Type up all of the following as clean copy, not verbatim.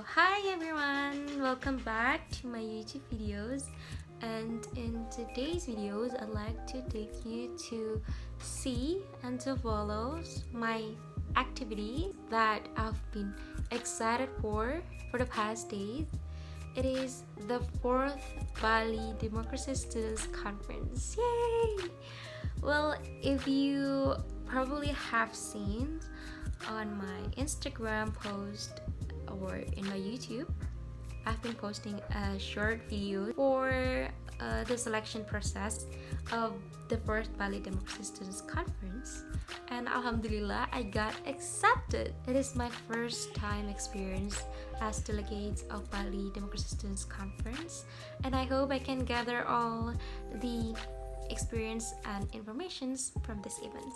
Hi everyone, welcome back to my YouTube videos, and in today's videos I'd like to take you to see and to follow my activity that I've been excited for the past days. It is the 4th Bali Democracy Students Conference. Yay! Well, if you probably have seen on my Instagram post or in my YouTube, I've been posting a short video for the selection process of the first Bali Democracy Students Conference, and Alhamdulillah I got accepted. It is my first time experience as delegates of Bali Democracy Students Conference, and I hope I can gather all the experience and informations from this event.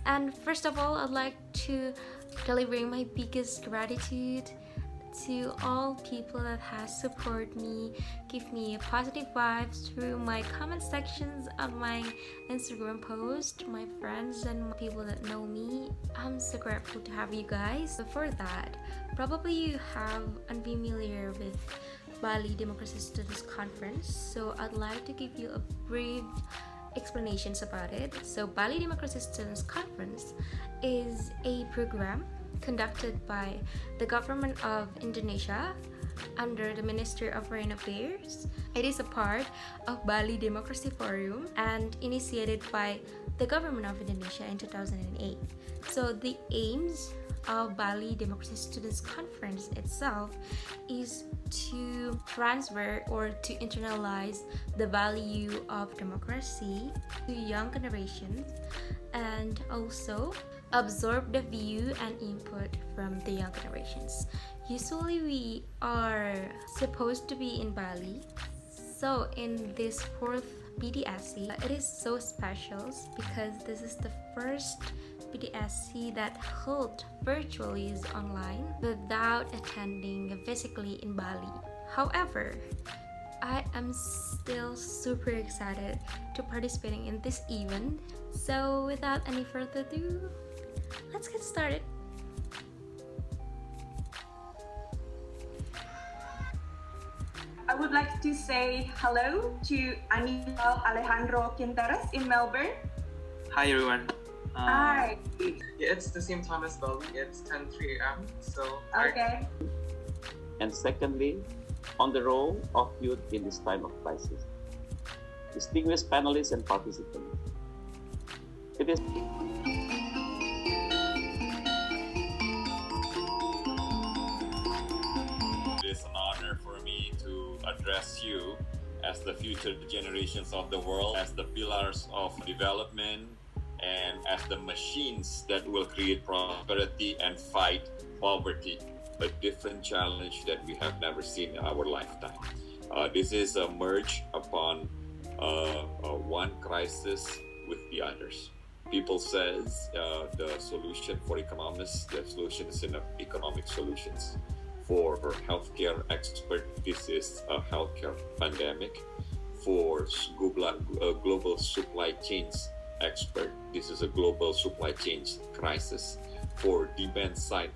And first of all, I'd like to deliver my biggest gratitude to all people that has supported me, give me positive vibes through my comment sections on my Instagram post, my friends and people that know me. I'm so grateful to have you guys. Before that, probably you have unfamiliar with Bali Democracy Students Conference, so I'd like to give you a brief explanations about it. So Bali Democracy Students Conference is a program conducted by the government of Indonesia under the Ministry of Foreign Affairs. It is a part of Bali Democracy Forum and initiated by the government of Indonesia in 2008. So the aims of Bali Democracy Students Conference itself is to transfer or to internalize the value of democracy to young generations, and also absorb the view and input from the young generations. Usually we are supposed to be in Bali, so in this 4th BDSC it is so special because this is the first BDSC that held virtually online without attending physically in Bali. However, I am still super excited to participating in this event. So without any further ado, let's get started. I would like to say hello to Anibal Alejandro Quinteros in Melbourne. Hi everyone. Hi. Yeah, it's the same time as Bali. It's 10:03 a.m. So Okay. And secondly, on the role of youth in this time of crisis. Distinguished panelists and participants, it is an honor for me to address you as the future generations of the world, as the pillars of development, and as the machines that will create prosperity and fight poverty, a different challenge that we have never seen in our lifetime. This is a merge upon one crisis with the others. People says the solution for economics, the solution is in economic solutions. For healthcare expert, this is a healthcare pandemic. For global supply chains expert, this is a global supply chain crisis. For demand side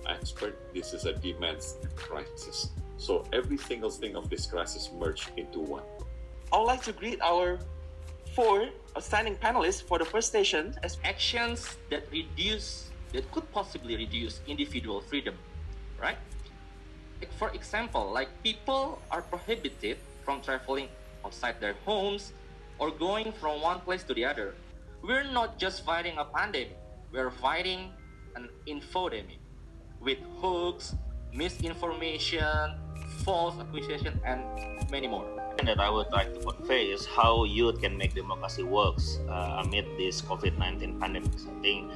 expert, this is a demand crisis. So every single thing of this crisis merged into one. I would like to greet our 4 outstanding panelists for the first station as actions that could possibly reduce individual freedom, right? Like for example, like people are prohibited from traveling outside their homes or going from one place to the other. We're not just fighting a pandemic, we're fighting an infodemic with hoax, misinformation, false accusation, and many more. That I would like to convey is how youth can make democracy works amid this COVID-19 pandemic. I think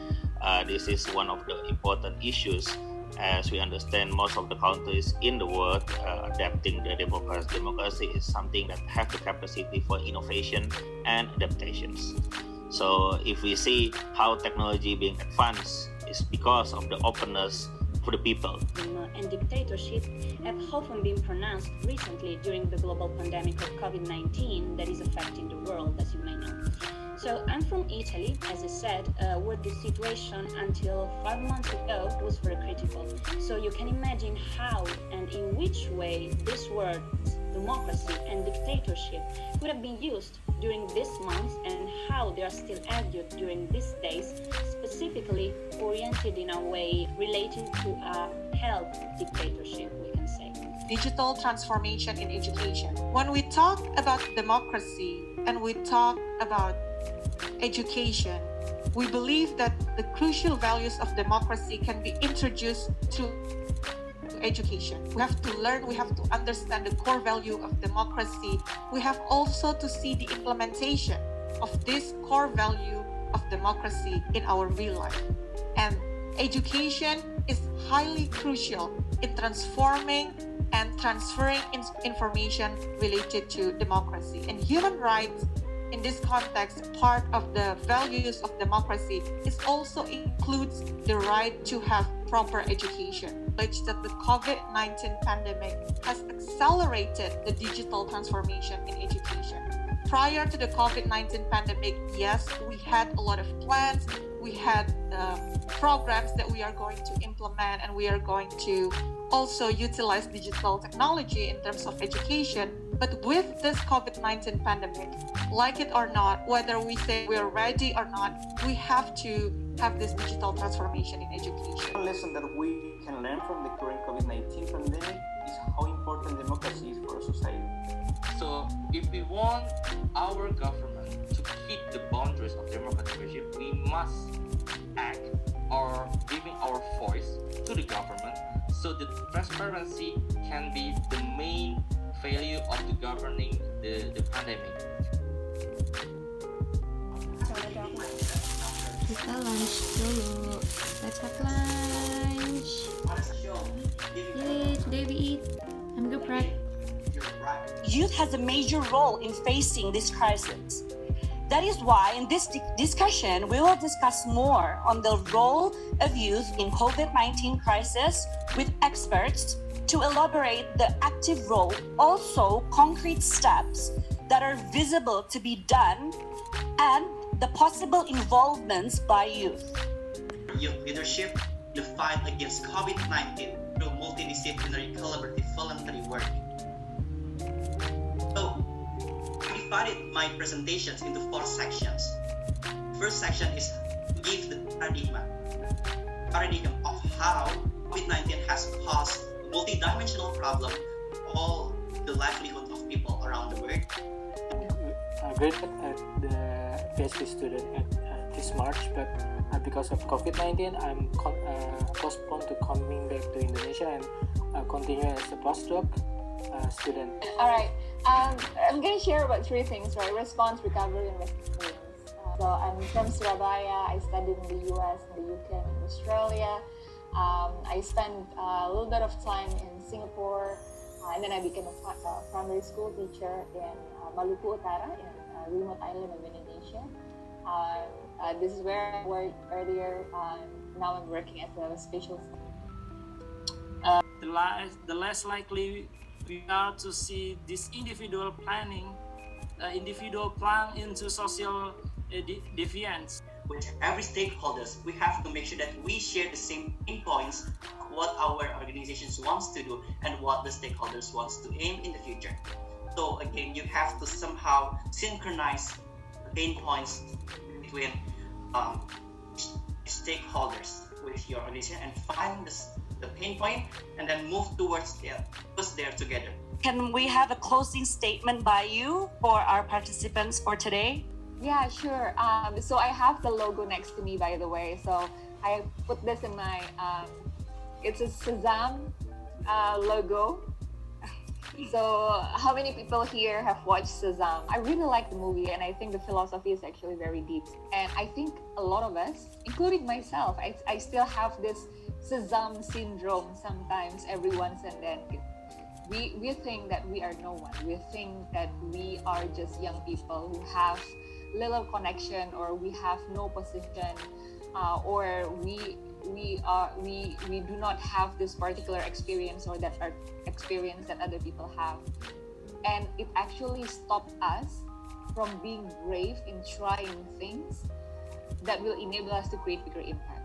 this is one of the important issues, as we understand most of the countries in the world adapting the democracy. Democracy is something that have the capacity for innovation and adaptations. So if we see how technology being advanced is because of the openness for the people. And dictatorship have often been pronounced recently during the global pandemic of COVID-19 that is affecting the world, as you may know. So I'm from Italy, as I said, where the situation until 5 months ago was very critical. So you can imagine how and in which way these words, democracy and dictatorship, could have been used during these months and how they are still argued during these days, specifically oriented in a way related to a health dictatorship, we can say. Digital transformation in education. When we talk about democracy and we talk about education, we believe that the crucial values of democracy can be introduced through education. We have to learn, we have to understand the core value of democracy. We have also to see the implementation of this core value of democracy in our real life. And education is highly crucial in transforming and transferring information related to democracy. And human rights, in this context, part of the values of democracy is also includes the right to have proper education. Which that the COVID-19 pandemic has accelerated the digital transformation in education. Prior to the COVID-19 pandemic, yes, we had a lot of plans, we had programs that we are going to implement, and we are going to also utilize digital technology in terms of education. But with this COVID-19 pandemic, like it or not, whether we say we are ready or not, we have to have this digital transformation in education. One lesson that we can learn from the current COVID-19 pandemic is how important democracy is for a society. So if we want our government to keep the boundaries of democratic, we must act or giving our voice to the government so that transparency can be the main value of the governing the pandemic. Kita lunch dulu. Let's have lunch. Yay, today we eat. I'm good, Brad. Youth has a major role in facing this crisis. That is why in this discussion, we will discuss more on the role of youth in COVID-19 crisis with experts to elaborate the active role, also concrete steps that are visible to be done, and the possible involvements by youth. Youth leadership, the fight against COVID-19 through multidisciplinary collaborative voluntary work. So, I divided my presentations into 4 sections. First section is to give the paradigm of how COVID-19 has caused a multidimensional problem for all the livelihood of people around the world. I graduated at the PhD student at this March, but because of COVID-19, I'm postponed to coming back to Indonesia and continue as a postdoc student. All right, I'm going to share about 3 things, right? Response, recovery, and resilience. So I'm from Surabaya. I studied in the US, in the UK, and in Australia. I spent a little bit of time in Singapore, and then I became a primary school teacher in Maluku Utara, in a remote island of Indonesia. This is where I worked earlier. Now I'm working at the spatial center. The less likely we are to see this individual plan into social deviance. With every stakeholders, we have to make sure that we share the same pain points of what our organizations wants to do and what the stakeholders wants to aim in the future. So again, you have to somehow synchronize the pain points between stakeholders with your organization and find the pain point and then move towards there together. Can we have a closing statement by you for our participants for today? Yeah, sure. So I have the logo next to me, by the way. So I put this in my, it's a Shazam logo. So how many people here have watched Shazam? I really like the movie, and I think the philosophy is actually very deep. And I think a lot of us, including myself, I still have this Shazam syndrome sometimes, every once and then. We think that we are no one. We think that we are just young people who have little connection, or we have no position, or we do not have this particular experience or that experience that other people have. And it actually stopped us from being brave in trying things that will enable us to create bigger impact.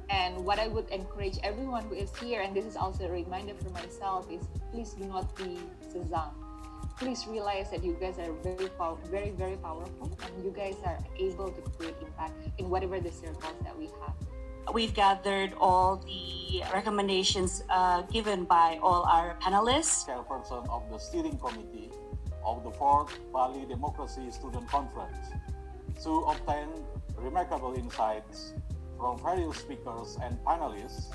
And what I would encourage everyone who is here, and this is also a reminder for myself, is please do not be Sezam. Please realize that you guys are very, very powerful, and you guys are able to create impact in whatever the circles that we have. We've gathered all the recommendations given by all our panelists. Chairperson of the steering committee of the 4th Bali Democracy Student Conference, to obtain remarkable insights from various speakers and panelists,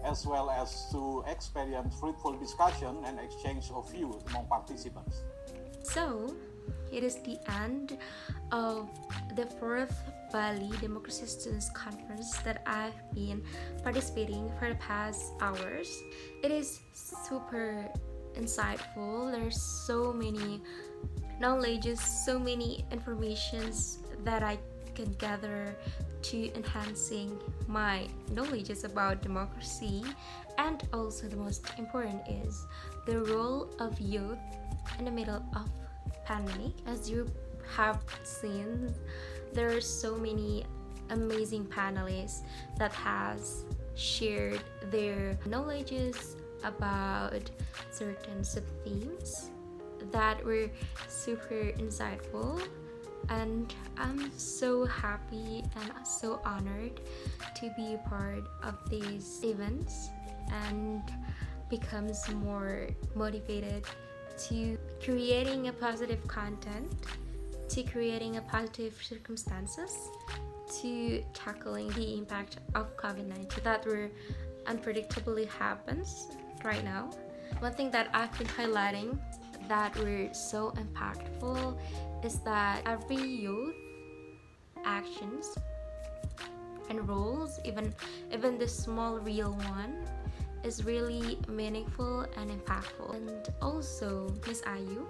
as well as to experience fruitful discussion and exchange of views among participants. So, it is the end of the 4th Bali Democracy Students Conference that I've been participating for the past hours. It is super insightful. There's so many knowledges, so many informations that I can gather to enhancing my knowledges about democracy. And also the most important is the role of youth in the middle of pandemic. As you have seen, there are so many amazing panelists that has shared their knowledges about certain sub-themes that were super insightful, and I'm so happy and so honored to be a part of these events and becomes more motivated to creating a positive content, to creating a positive circumstances, to tackling the impact of COVID-19 that were unpredictably happens right now. One thing that I've been highlighting that were so impactful is that every youth actions and roles, even the small real one, is really meaningful and impactful. And also Miss Ayu,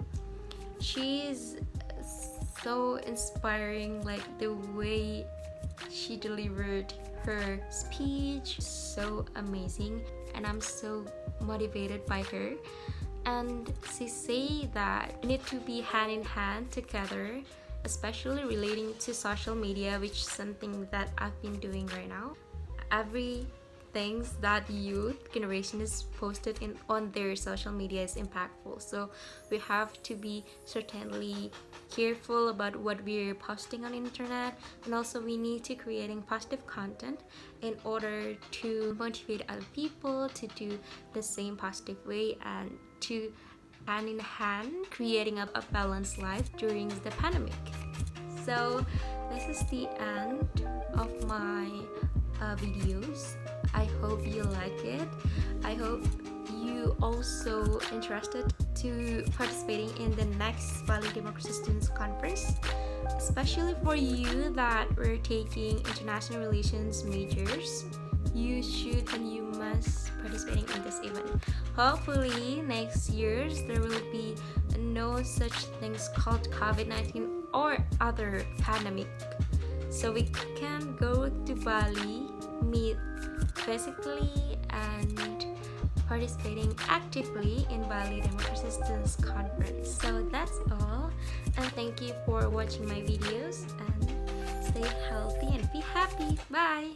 she is so inspiring, like the way she delivered her speech, so amazing, and I'm so motivated by her. And she say that we need to be hand in hand together, especially relating to social media, which is something that I've been doing right now. Every things that youth generation is posted on their social media is impactful, so we have to be certainly careful about what we're posting on internet, and also we need to creating positive content in order to motivate other people to do the same positive way and to hand in hand creating a balanced life during the pandemic. So this is the end of my videos. I hope you like it. I hope you also interested to participating in the next Bali Democracy Students Conference, especially for you that were taking international relations majors. You should and you must participating in this event. Hopefully next years there will be no such things called COVID-19 or other pandemic, so we can go to Bali, meet physically and participating actively in Bali Democracy Students Conference. So that's all, and thank you for watching my videos, and stay healthy and be happy. Bye.